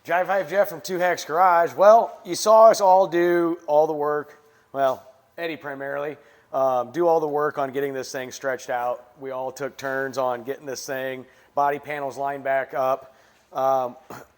Jive Hype Jeff from 2 Hacks Garage. Well, you saw us all do all the work. Well, Eddie primarily. Do all the work on getting this thing stretched out. We all took turns on getting this thing, body panels lined back up.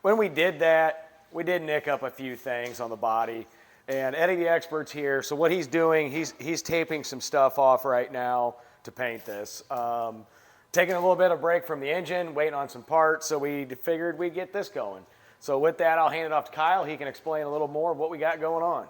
When we did that, we did nick up a few things on the body. And Eddie the expert's here, so what he's doing, he's taping some stuff off right now to paint this. Taking a little bit of break from the engine, waiting on some parts, so we figured we'd get this going. So with that, I'll hand it off to Kyle. He can explain a little more of what we got going on.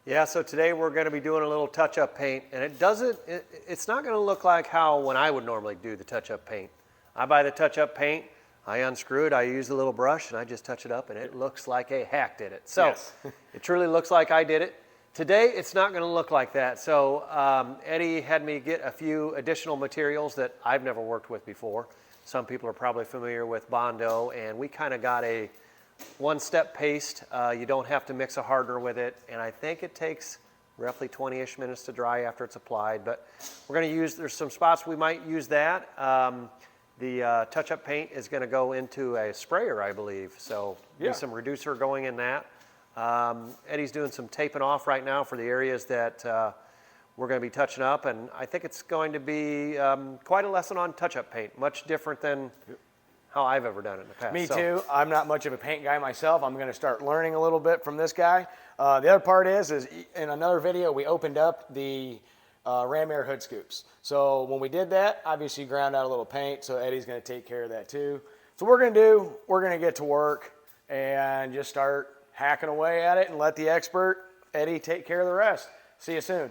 Yeah, so today we're going to be doing a little touch-up paint, and it's not going to look like how when I would normally do the touch-up paint. I buy the touch-up paint, I unscrew it, I use a little brush, and I just touch it up, and it looks like a hack did it. So yes. It truly looks like I did it. Today, it's not going to look like that. So Eddie had me get a few additional materials that I've never worked with before. Some people are probably familiar with Bondo, and we kind of got a one-step paste. You don't have to mix a hardener with it, and I think it takes roughly 20-ish minutes to dry after it's applied. But we're going to use, there's some spots we might use that. The touch-up paint is going to go into a sprayer, I believe. So yeah. Some reducer going in that. Eddie's doing some taping off right now for the areas that we're going to be touching up, and I think it's going to be quite a lesson on touch-up paint, much different than how I've ever done it in the past. Me too. I'm not much of a paint guy myself. I'm going to start learning a little bit from this guy. The other part is in another video, we opened up the ram air hood scoops. So when we did that, obviously ground out a little paint, so Eddie's going to take care of that too. So what we're going to get to work and just start hacking away at it and let the expert, Eddie, take care of the rest. See you soon.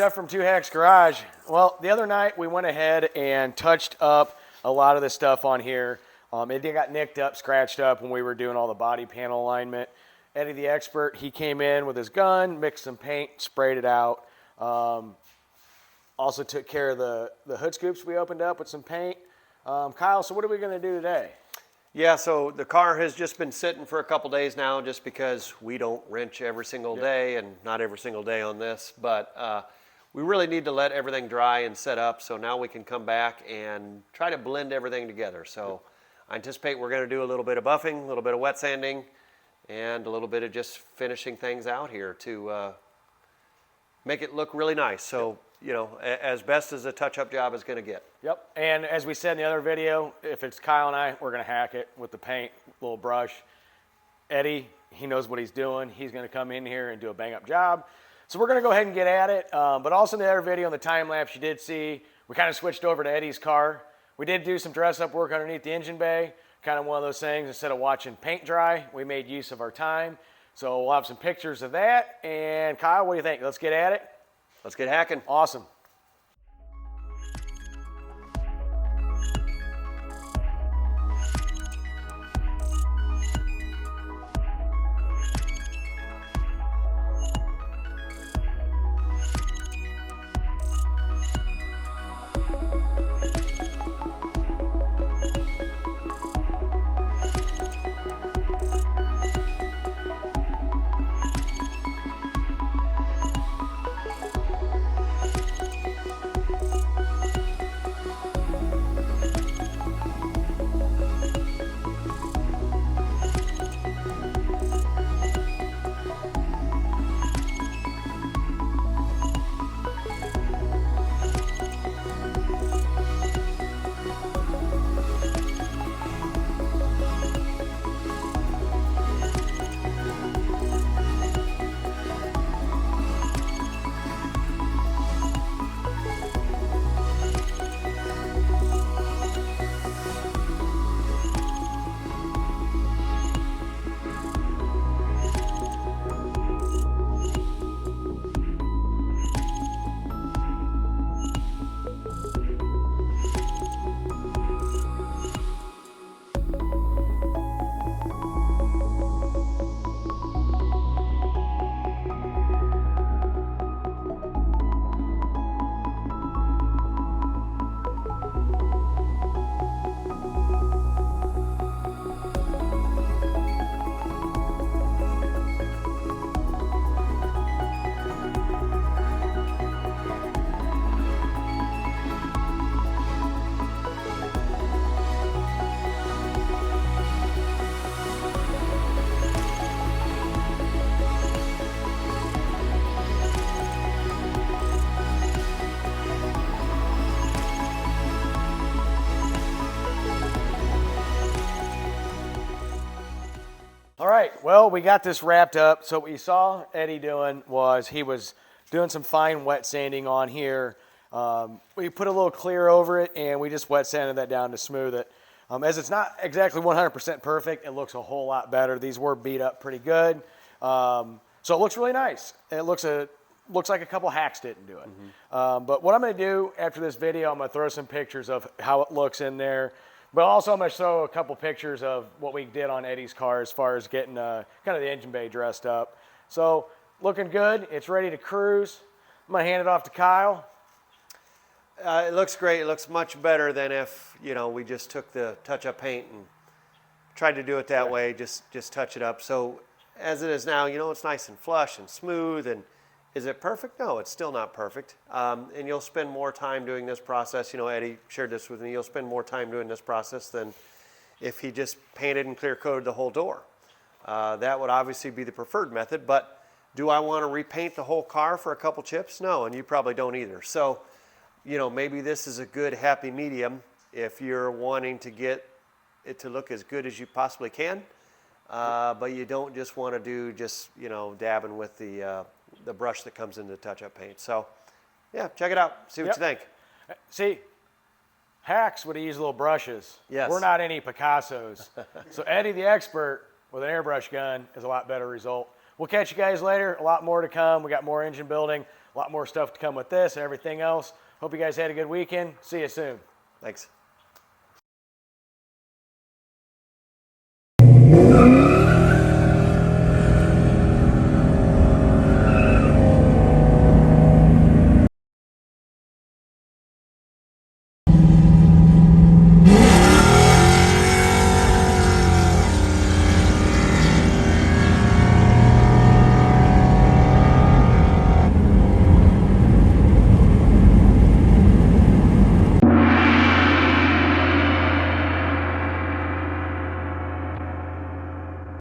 Jeff from 2 Hacks Garage. Well, the other night we went ahead and touched up a lot of the stuff on here. It got nicked up, scratched up when we were doing all the body panel alignment. Eddie the expert, he came in with his gun, mixed some paint, sprayed it out. Also took care of the hood scoops we opened up with some paint. Kyle, so what are we going to do today? Yeah, so the car has just been sitting for a couple days now just because we don't wrench every single day and not every single day on this. But we really need to let everything dry and set up so now we can come back and try to blend everything together. So I anticipate we're going to do a little bit of buffing, a little bit of wet sanding, and a little bit of just finishing things out here to make it look really nice. So, you know, as best as a touch-up job is going to get. Yep, and as we said in the other video, if it's Kyle and I, we're going to hack it with the paint, little brush. Eddie, he knows what he's doing. He's going to come in here and do a bang-up job. So we're going to go ahead and get at it. But also in the other video, in the time-lapse, you did see, we kind of switched over to Eddie's car. We did do some dress-up work underneath the engine bay. Kind of one of those things, instead of watching paint dry, we made use of our time. So we'll have some pictures of that. And Kyle, what do you think? Let's get at it. Let's get hacking. Awesome. All right, well, we got this wrapped up. So what you saw Eddie doing was he was doing some fine wet sanding on here. We put a little clear over it, and we just wet sanded that down to smooth it. As it's not exactly 100% perfect, it looks a whole lot better. These were beat up pretty good. So it looks really nice. It looks like a couple hacks didn't do it. Mm-hmm. But what I'm going to do after this video, I'm going to throw some pictures of how it looks in there. But also I'm going to show a couple pictures of what we did on Eddie's car as far as getting kind of the engine bay dressed up. So looking good. It's ready to cruise. I'm going to hand it off to Kyle. It looks great. It looks much better than if, you know, we just took the touch-up paint and tried to do it that way, just touch it up. So as it is now, you know, it's nice and flush and smooth. And is it perfect? No, it's still not perfect. And you'll spend more time doing this process. You know, Eddie shared this with me. You'll spend more time doing this process than if he just painted and clear coated the whole door. That would obviously be the preferred method. But do I want to repaint the whole car for a couple chips? No, and you probably don't either. So, you know, maybe this is a good happy medium if you're wanting to get it to look as good as you possibly can. But you don't just want to do just, you know, dabbing with the brush that comes into touch-up paint. So, yeah, check it out. See what you think. See, hacks would use little brushes. Yes. We're not any Picassos. So Eddie the expert with an airbrush gun is a lot better result. We'll catch you guys later. A lot more to come. We got more engine building, A lot more stuff to come with this and everything else. Hope you guys had a good weekend. See you soon. Thanks.